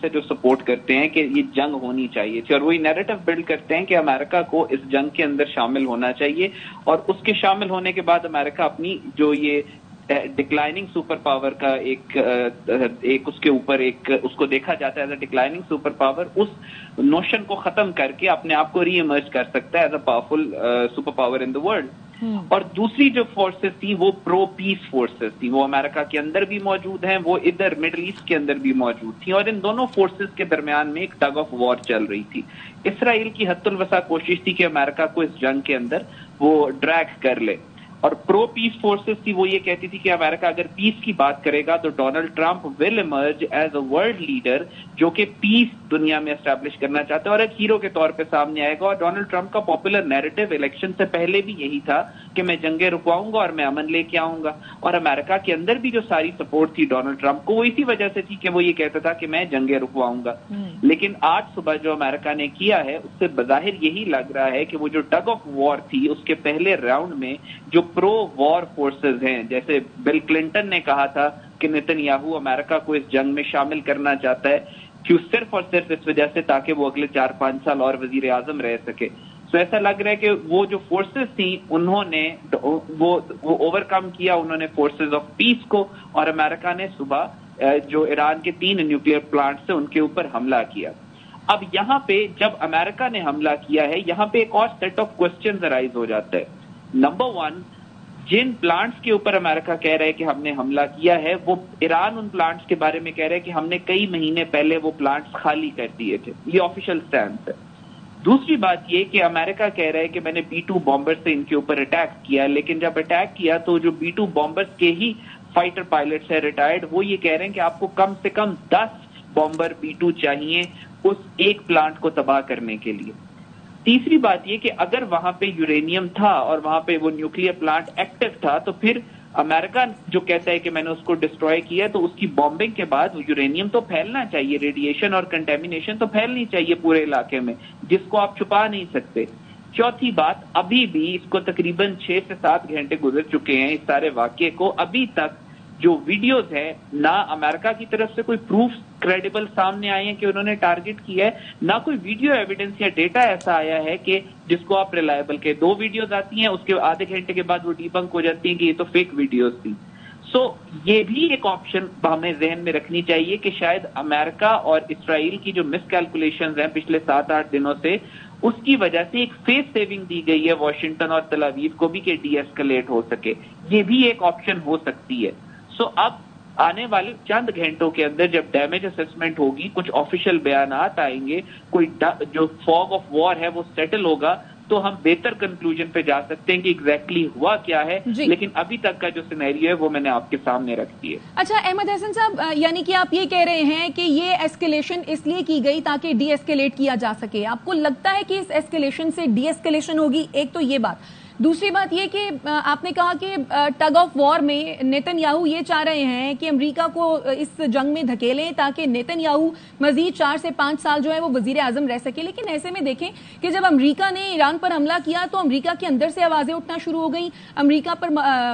से जो सपोर्ट करते हैं कि ये जंग होनी चाहिए थी, और वही नैरेटिव बिल्ड करते हैं कि अमेरिका को इस जंग के अंदर शामिल होना चाहिए, और उसके शामिल होने के बाद अमेरिका अपनी जो ये डिक्लाइनिंग सुपर पावर का एक उसके ऊपर एक उसको देखा जाता है as a declining super power, उस नोशन को खत्म करके अपने आप को री इमर्ज कर सकता है as a powerful super power in the world. और दूसरी जो फोर्सेस थी वो प्रो पीस फोर्सेस थी, वो अमेरिका के अंदर भी मौजूद हैं, वो इधर मिडिल ईस्ट के अंदर भी मौजूद थी, और इन दोनों फोर्सेस के दरमियान में एक टग ऑफ वॉर चल रही थी। इसराइल की हत्तुल वसा कोशिश थी कि अमेरिका को इस जंग के अंदर वो ड्रैग कर ले, और प्रो पीस फोर्सेस थी वो ये कहती थी कि अमेरिका अगर पीस की बात करेगा तो Donald Trump will emerge as a world leader जो कि पीस दुनिया में एस्टैब्लिश करना चाहता है और एक हीरो के तौर पे सामने आएगा। और डोनाल्ड ट्रंप का पॉपुलर नैरेटिव इलेक्शन से पहले भी यही था कि मैं जंगे रुकवाऊंगा और मैं अमन लेके आऊंगा, और अमेरिका के अंदर भी जो सारी सपोर्ट थी डोनाल्ड ट्रंप को वो इसी वजह से थी कि वो ये कहता था कि मैं जंगे रुकवाऊंगा। लेकिन आज सुबह जो अमेरिका ने किया है उससे बज़ाहिर यही लग रहा है कि वो जो टग ऑफ वॉर थी उसके पहले राउंड में जो प्रो वॉर फोर्सेस हैं, जैसे बिल क्लिंटन ने कहा था कि नेतन्याहू अमेरिका को इस जंग में शामिल करना चाहता है क्यों, सिर्फ और सिर्फ इस वजह से ताकि वो अगले 4-5 साल और वजीर आजम रह सके। तो ऐसा लग रहा है कि वो जो फोर्सेस थी उन्होंने वो ओवरकम किया, उन्होंने फोर्सेस ऑफ पीस को, और अमेरिका ने सुबह जो ईरान के 3 न्यूक्लियर प्लांट से उनके ऊपर हमला किया। अब यहाँ पे जब अमेरिका ने हमला किया है यहाँ पे एक और सेट ऑफ क्वेश्चंस अराइज हो जाता है। नंबर 1, जिन प्लांट्स के ऊपर अमेरिका कह रहा है कि हमने हमला किया है वो ईरान उन प्लांट्स के बारे में कह रहा है कि हमने कई महीने पहले वो प्लांट्स खाली कर दिए थे, ये ऑफिशियल स्टैंड है। दूसरी बात ये कि अमेरिका कह रहा है कि मैंने B-2 बॉम्बर्स से इनके ऊपर अटैक किया, लेकिन जब अटैक किया तो जो B-2 बॉम्बर्स के ही फाइटर पायलट्स है रिटायर्ड, वो ये कह रहे हैं कि आपको कम से कम 10 बॉम्बर B-2 चाहिए उस एक प्लांट को तबाह करने के लिए। तीसरी बात ये कि अगर वहां पे यूरेनियम था और वहां पे वो न्यूक्लियर प्लांट एक्टिव था तो फिर अमेरिका जो कहता है कि मैंने उसको डिस्ट्रॉय किया तो उसकी बॉम्बिंग के बाद वो यूरेनियम तो फैलना चाहिए, रेडिएशन और कंटेमिनेशन तो फैलनी चाहिए पूरे इलाके में, जिसको आप छुपा नहीं सकते। चौथी बात, अभी भी इसको तकरीबन 6 से 7 घंटे गुजर चुके हैं इस सारे वाकये को, अभी तक जो वीडियोस है ना अमेरिका की तरफ से कोई प्रूफ क्रेडिबल सामने आए हैं कि उन्होंने टारगेट किया है, ना कोई वीडियो एविडेंस या डेटा ऐसा आया है कि जिसको आप रिलायबल के 2 वीडियोस आती हैं उसके आधे घंटे के बाद वो डिबंक हो जाती हैं कि ये तो फेक वीडियोस थी। सो ये भी एक ऑप्शन हमें जहन में रखनी चाहिए कि शायद अमेरिका और इसराइल की जो मिसकैलकुलेशंस हैं पिछले 7-8 दिनों से उसकी वजह से एक फेस सेविंग दी गई है वॉशिंगटन और तल अवीव को भी कि डी एस्केलेट हो सके, ये भी एक ऑप्शन हो सकती है। सो अब आने वाले चंद घंटों के अंदर जब डैमेज असेसमेंट होगी, कुछ ऑफिशियल बयानात आएंगे, कोई जो फॉग ऑफ वॉर है वो सेटल होगा, तो हम बेहतर कंक्लूजन पे जा सकते हैं कि एग्जैक्टली हुआ क्या है। लेकिन अभी तक का जो सिनेरियो है वो मैंने आपके सामने रख दिया। अच्छा अहमद हसन साहब, यानी कि आप ये कह रहे हैं कि ये एस्केलेशन इसलिए की गई ताकि डी एस्केलेट किया जा सके। आपको लगता है कि इस एस्केलेशन से डी एस्केलेशन होगी? एक तो ये बात। दूसरी बात ये कि आपने कहा कि टग ऑफ वॉर में नेतन्याहू ये चाह रहे हैं कि अमेरिका को इस जंग में धकेलें ताकि नेतन्याहू मजीद 4 से 5 साल जो है वो वजीर आजम रह सके। लेकिन ऐसे में देखें कि जब अमेरिका ने ईरान पर हमला किया तो अमेरिका के अंदर से आवाजें उठना शुरू हो गई, अमेरिका पर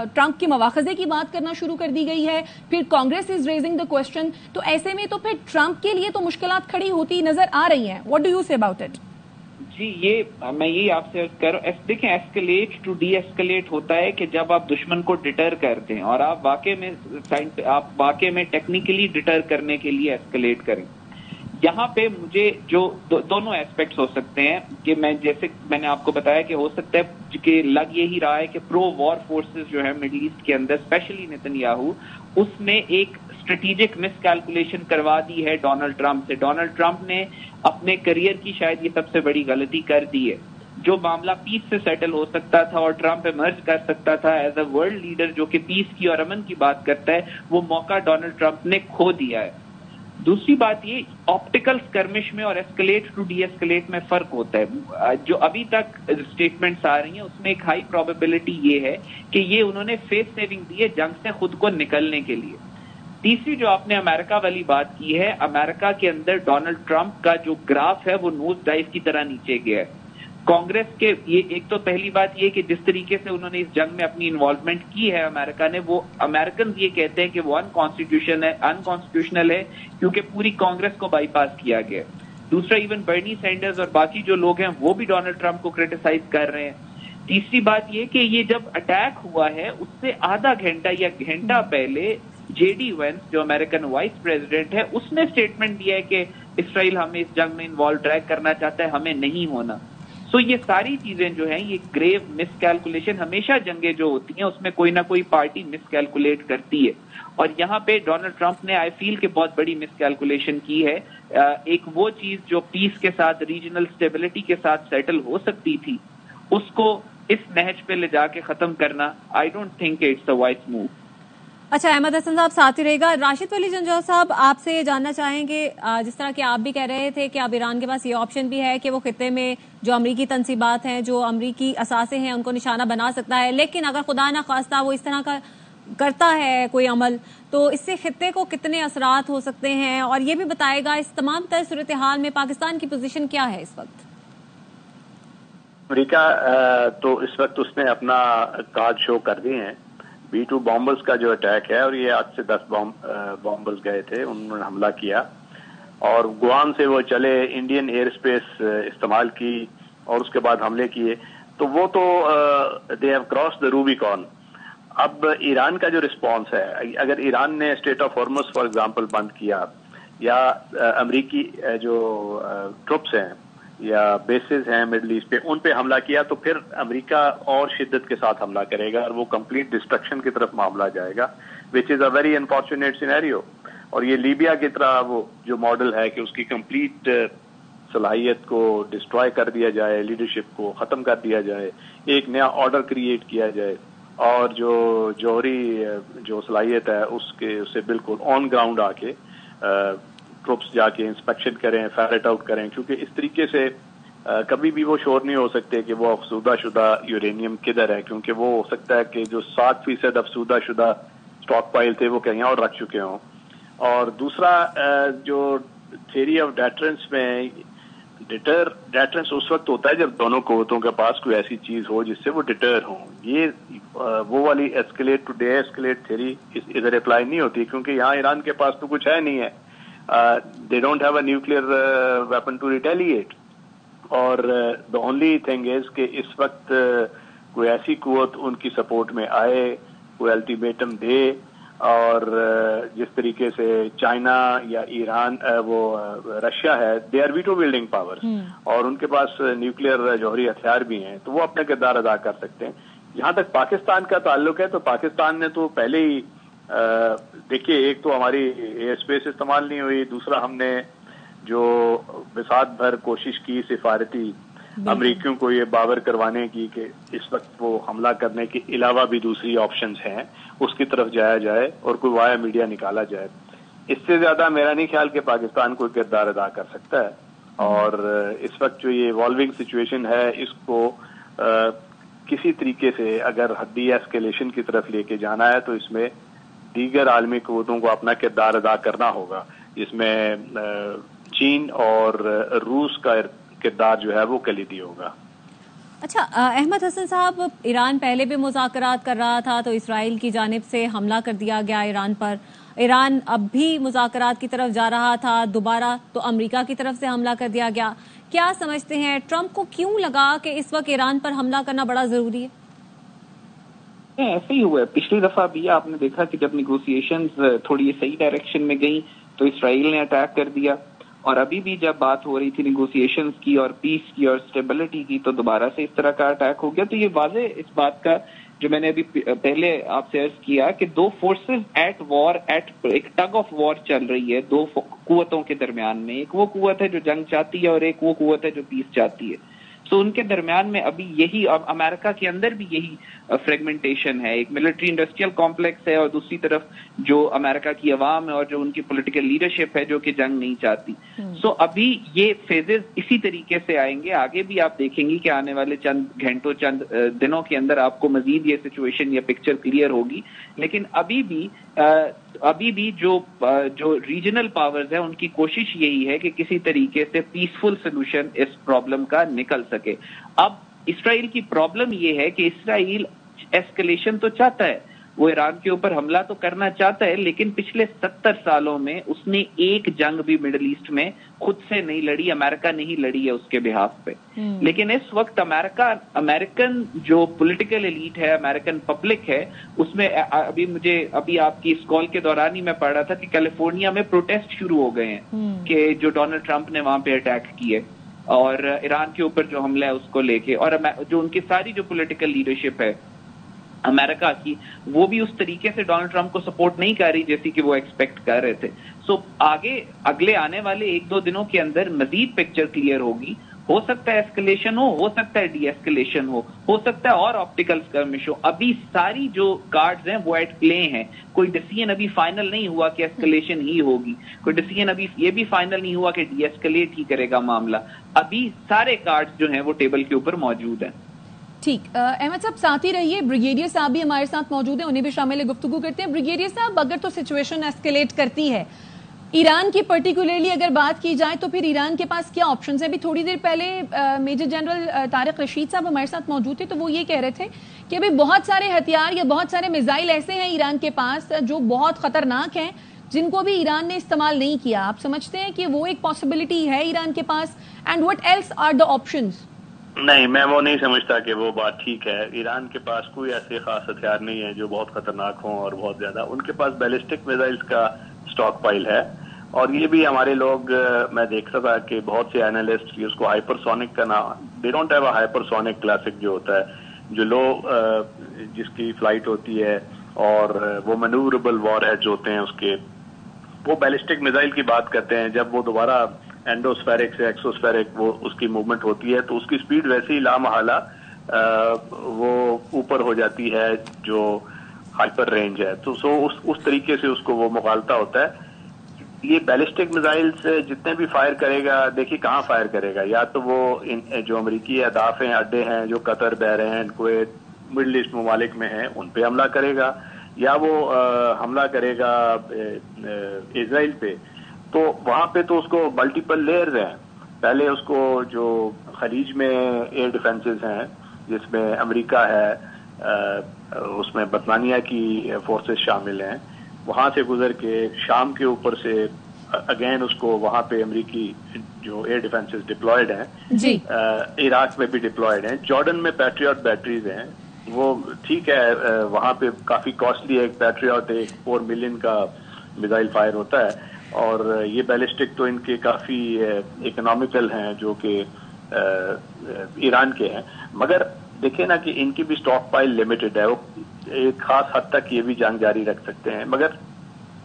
ट्रंप के मवाखजे की बात करना शुरू कर दी गई है, फिर Congress is raising the question. तो ऐसे में तो फिर ट्रंप के लिए तो मुश्किलात खड़ी होती नजर आ रही हैं। What do you say about it? जी, ये मैं यही आपसे देखें, एस्केलेट टू डी एस्केलेट होता है कि जब आप दुश्मन को डिटर करते हैं और आप वाकई में टेक्निकली डिटर करने के लिए एस्केलेट करें। यहाँ पे मुझे जो दोनों एस्पेक्ट्स हो सकते हैं कि जैसे मैंने आपको बताया कि हो सकता है कि लग यही रहा है कि प्रो वॉर फोर्सेस जो है मिडिल ईस्ट के अंदर, स्पेशली नेतन्याहू, उसने एक स्ट्रेटेजिक मिसकैलकुलेशन करवा दी है डोनाल्ड ट्रंप से। डोनाल्ड ट्रंप ने अपने करियर की शायद ये सबसे बड़ी गलती कर दी है। जो मामला पीस से सेटल हो सकता था और ट्रंप इमर्ज कर सकता था एज अ वर्ल्ड लीडर जो कि पीस की और अमन की बात करता है, वो मौका डोनाल्ड ट्रंप ने खो दिया है। दूसरी बात ये, ऑप्टिकल स्कर्मिश में और एस्केलेट टू डी एस्केलेट में फर्क होता है। जो अभी तक स्टेटमेंट्स आ रही हैं उसमें एक हाई प्रोबेबिलिटी ये है कि ये उन्होंने फेस सेविंग दी है जंग से खुद को निकलने के लिए। तीसरी जो आपने अमेरिका वाली बात की है, अमेरिका के अंदर डोनाल्ड ट्रंप का जो ग्राफ है वो नोज डाइव की तरह नीचे गया है। कांग्रेस के ये एक तो पहली बात ये कि जिस तरीके से उन्होंने इस जंग में अपनी इन्वॉल्वमेंट की है अमेरिका ने, वो अमेरिकन ये कहते हैं कि वो अनकॉन्स्टिट्यूशनल है क्योंकि पूरी कांग्रेस को बाईपास किया गया। दूसरा, इवन बर्नी सैंडर्स और बाकी जो लोग हैं वो भी डोनाल्ड ट्रंप को क्रिटिसाइज कर रहे हैं। तीसरी बात ये कि ये जब अटैक हुआ है उससे आधा घंटा या घंटा पहले जेडी वेंस जो अमेरिकन वाइस प्रेसिडेंट है उसने स्टेटमेंट दिया है कि इसराइल हमें इस जंग में इन्वॉल्व ड्रैग करना चाहता है, हमें नहीं होना। सो ये सारी चीजें जो हैं ये ग्रेव मिसकैलकुलेशन, हमेशा जंगें जो होती हैं उसमें कोई ना कोई पार्टी मिसकैलकुलेट करती है और यहाँ पे डोनाल्ड ट्रंप ने आई फील कि बहुत बड़ी मिसकैलकुलेशन की है। एक वो चीज जो पीस के साथ, रीजनल स्टेबिलिटी के साथ सेटल हो सकती थी, उसको इस नहज पे ले जाके खत्म करना, I don't think it's a wise move. अच्छा, अहमद हसन साहब साथ ही रहेगा। राशिद वली जंजौह साहब, आपसे ये जानना चाहेंगे, जिस तरह कि आप भी कह रहे थे कि अब ईरान के पास ये ऑप्शन भी है कि वो खित्ते में जो अमरीकी तंसीबात हैं, जो अमरीकी असासे हैं, उनको निशाना बना सकता है, लेकिन अगर खुदा ना खास्ता वो इस तरह का करता है कोई अमल, तो इससे खित्ते को कितने असरात हो सकते हैं? और ये भी बताएगा इस तमाम तर सूरत हाल में पाकिस्तान की पोजीशन क्या है इस वक्त? अमरीका तो इस वक्त उसने अपना कार्ड शो कर दिए हैं। B-2 बॉम्बर्स का जो अटैक है, और ये आज से 10 बॉम्बर्स गए थे, उन्होंने हमला किया और गुआम से वो चले, इंडियन एयर स्पेस इस्तेमाल की और उसके बाद हमले किए। तो वो तो they have cross the Rubicon. अब ईरान का जो रिस्पॉन्स है, अगर ईरान ने state of Hormuz for example बंद किया या अमरीकी जो ट्रुप्स हैं या बेसिस हैं मिडल ईस्ट पे, उन पे हमला किया, तो फिर अमेरिका और शिद्दत के साथ हमला करेगा और वो कंप्लीट डिस्ट्रक्शन की तरफ मामला जाएगा, which is a very unfortunate scenario. और ये लीबिया की तरह वो जो मॉडल है कि उसकी कंप्लीट सलाहियत को डिस्ट्रॉय कर दिया जाए, लीडरशिप को ख़त्म कर दिया जाए, एक नया ऑर्डर क्रिएट किया जाए और जो जौहरी जो सलाहियत है उससे बिल्कुल ऑन ग्राउंड आके ट्रुप्स जाके इंस्पेक्शन करें, फैरेट आउट करें, क्योंकि इस तरीके से कभी भी वो श्योर नहीं हो सकते कि वो अफसूदा शुदा यूरेनियम किधर है, क्योंकि वो हो सकता है कि जो 7% अफसूदा शुदा स्टॉक पाइल थे वो कहीं और रख चुके हों। और दूसरा जो थ्योरी ऑफ डेटरेंस में, डेटरेंस उस वक्त होता है जब दोनों कुव्वतों के पास कोई ऐसी चीज हो जिससे वो डिटर हो। ये वो वाली escalate to de-escalate theory इधर अप्लाई नहीं होती, क्योंकि यहाँ ईरान के पास तो कुछ है नहीं है। They don't have a nuclear weapon to retaliate. और the only thing is कि इस वक्त कोई ऐसी कुव्वत उनकी सपोर्ट में आए, कोई अल्टीमेटम दे, और जिस तरीके से चाइना या ईरान वो रशिया है, they are veto building powers और उनके पास न्यूक्लियर जौहरी हथियार भी हैं, तो वो अपना किरदार अदा कर सकते हैं। जहां तक पाकिस्तान का ताल्लुक है, तो पाकिस्तान ने तो पहले ही देखिए, एक तो हमारी एयर स्पेस इस्तेमाल नहीं हुई, दूसरा हमने जो बिसात भर कोशिश की सिफारती अमरीकियों को ये बावर करवाने की कि इस वक्त वो हमला करने के अलावा भी दूसरी ऑप्शंस हैं, उसकी तरफ जाया जाए और कोई वाया मीडिया निकाला जाए। इससे ज्यादा मेरा नहीं ख्याल कि पाकिस्तान कोई किरदार अदा कर सकता है। और इस वक्त जो ये इवॉल्विंग सिचुएशन है, इसको किसी तरीके से अगर हद्दी एस्केलेशन की तरफ लेके जाना है, तो इसमें दीगर आलमी कुव्वतों को अपना किरदार अदा करना होगा, जिसमें चीन और रूस का किरदार जो है वो कलीदी होगा। अच्छा, अहमद हसन साहब, ईरान पहले भी मुज़ाकरात कर रहा था, तो इसराइल की जानिब से हमला कर दिया गया ईरान पर। ईरान अब भी मुज़ाकरात की तरफ जा रहा था, दोबारा तो अमेरिका की तरफ से हमला कर दिया गया। क्या समझते हैं, ट्रंप को क्यों लगा कि इस वक्त ईरान पर हमला करना बड़ा जरूरी है? ऐसे ही हुआ है। पिछली दफा भी आपने देखा कि जब निगोशिएशंस थोड़ी सही डायरेक्शन में गई तो इसराइल ने अटैक कर दिया, और अभी भी जब बात हो रही थी निगोशिएशंस की और पीस की और स्टेबिलिटी की, तो दोबारा से इस तरह का अटैक हो गया। तो ये वाजे इस बात का जो मैंने अभी पहले आपसे अर्ज किया कि दो फोर्सेस एट वॉर, एक टग ऑफ वॉर चल रही है दो कुव्वतों के दरमियान में। एक वो कुव्वत है जो जंग चाहती है और एक वो कुव्वत है जो पीस चाहती है। तो उनके दरमियान में अभी यही, और अमेरिका के अंदर भी यही फ्रेगमेंटेशन है। एक मिलिट्री इंडस्ट्रियल कॉम्प्लेक्स है और दूसरी तरफ जो अमेरिका की अवाम है और जो उनकी पॉलिटिकल लीडरशिप है जो कि जंग नहीं चाहती। सो अभी ये फेजेस इसी तरीके से आएंगे। आगे भी आप देखेंगे कि आने वाले चंद घंटों, चंद दिनों के अंदर आपको मजीद ये सिचुएशन या पिक्चर क्लियर होगी। लेकिन अभी भी जो रीजनल पावर्स है उनकी कोशिश यही है कि किसी तरीके से पीसफुल सोल्यूशन इस प्रॉब्लम का निकल सके। अब इसराइल की प्रॉब्लम ये है कि इसराइल एस्केलेशन तो चाहता है, वो ईरान के ऊपर हमला तो करना चाहता है, लेकिन पिछले 70 सालों में उसने एक जंग भी मिडिल ईस्ट में खुद से नहीं लड़ी, अमेरिका नहीं लड़ी है उसके बिहाफ पे। लेकिन इस वक्त अमेरिकन जो पॉलिटिकल एलीट है, अमेरिकन पब्लिक है, उसमें अभी आपकी इस कॉल के दौरान ही मैं पढ़ रहा था कि कैलिफोर्निया में प्रोटेस्ट शुरू हो गए हैं कि जो डोनाल्ड ट्रंप ने वहां पे अटैक किए और ईरान के ऊपर जो हमला है उसको लेके, और जो उनकी सारी जो पॉलिटिकल लीडरशिप है अमेरिका की, वो भी उस तरीके से डोनाल्ड ट्रंप को सपोर्ट नहीं कर रही जैसी कि वो एक्सपेक्ट कर रहे थे। सो अगले आने वाले 1-2 दिनों के अंदर मजीद पिक्चर क्लियर होगी। हो सकता है एस्केलेशन हो सकता है डी एस्केलेशन हो सकता है और ऑप्टिकल स्कर्मिश हो। अभी सारी जो कार्ड्स हैं वो एट प्ले हैं। कोई डिसीजन अभी फाइनल नहीं हुआ कि एस्केलेशन ही होगी, कोई डिसीजन अभी ये भी फाइनल नहीं हुआ कि डी एस्केलेट ही करेगा मामला। अभी सारे कार्ड्स जो हैं वो टेबल के ऊपर मौजूद हैं। ठीक, अहमद साहब साथ ही रहिए, ब्रिगेडियर साहब भी हमारे साथ मौजूद हैं, उन्हें भी शामिल गुफ्तगू करते हैं। ब्रिगेडियर साहब, अगर तो सिचुएशन एस्केलेट करती है ईरान की पर्टिकुलरली अगर बात की जाए तो फिर ईरान के पास क्या ऑप्शंस हैं? अभी थोड़ी देर पहले मेजर जनरल तारिक रशीद साहब हमारे साथ मौजूद थे, तो वो ये कह रहे थे कि अभी बहुत सारे हथियार या बहुत सारे मिसाइल ऐसे हैं ईरान के पास जो बहुत खतरनाक हैं, जिनको भी ईरान ने इस्तेमाल नहीं किया। आप समझते हैं कि वो एक पॉसिबिलिटी है ईरान के पास? And what else are the options? नहीं, मैं वो नहीं समझता कि वो बात ठीक है। ईरान के पास कोई ऐसे खास हथियार नहीं है जो बहुत खतरनाक हों और बहुत ज्यादा। उनके पास बैलिस्टिक मिसाइल्स का स्टॉक पाइल है, और ये भी हमारे लोग, मैं देख रहा था कि बहुत से एनालिस्ट उसको हाइपरसोनिक का नाम, they don't have a hypersonic classic जो होता है, जो लो जिसकी फ्लाइट होती है और वो मैन्यूवरेबल वॉरहेड्स होते हैं उसके, वो बैलिस्टिक मिसाइल की बात करते हैं। जब वो दोबारा एंडोस्फेरिक से एक्सोस्फेरिक वो उसकी मूवमेंट होती है तो उसकी स्पीड वैसे ही लामहला वो ऊपर हो जाती है जो हाइपर रेंज है, तो उस तरीके से उसको वो मुकालता होता है। ये बैलिस्टिक मिसाइल्स जितने भी फायर करेगा, देखिए कहाँ फायर करेगा, या तो वो जो अमेरिकी अहदाफ हैं, अड्डे हैं जो Qatar, Bahrain, Kuwait, middle east ममालिक में हैं, उन पे हमला करेगा, या वो हमला करेगा इजराइल पे। तो वहां पे तो उसको मल्टीपल लेयर्स हैं। पहले उसको जो खलीज में एयर डिफेंसेस हैं जिसमें अमेरिका है, उसमें बर्तानिया की फोर्सेस शामिल हैं, वहां से गुजर के शाम के ऊपर से अगेन उसको वहां पे अमेरिकी जो एयर डिफेंसेस डिप्लॉयड हैं जी, इराक में भी डिप्लॉयड हैं, जॉर्डन में पैट्रियट बैटरीज हैं। वो ठीक है, वहां पे काफी कॉस्टली है, एक पैट्रियट 4 मिलियन का मिसाइल फायर होता है, और ये बैलिस्टिक तो इनके काफी इकोनॉमिकल हैं जो कि ईरान के हैं। मगर देखिए ना कि इनकी भी स्टॉक पाइल लिमिटेड है, वो एक खास हद तक ये भी जंग जारी रख सकते हैं। मगर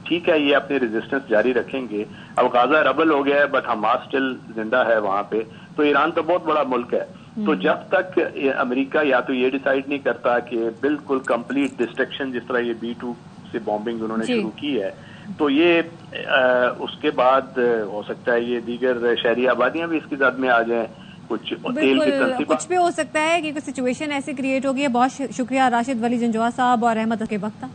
ठीक है, ये अपनी रेजिस्टेंस जारी रखेंगे। अब गाजा रबल हो गया है, बट हमास स्टिल जिंदा है वहां पे। तो ईरान तो बहुत बड़ा मुल्क है, तो जब तक अमेरिका या तो ये डिसाइड नहीं करता कि बिल्कुल कंप्लीट डिस्ट्रक्शन, जिस तरह ये B-2 से बॉम्बिंग उन्होंने शुरू की है, तो ये उसके बाद हो सकता है ये दीगर शहरी आबादियां भी इसकी जद में आ जाएं, कुछ तेल की तंसीबा, कुछ भी हो सकता है कि कुछ सिचुएशन ऐसे क्रिएट होगी। बहुत शुक्रिया राशिद वली जंजुआ साहब और अहमद के वक्ता।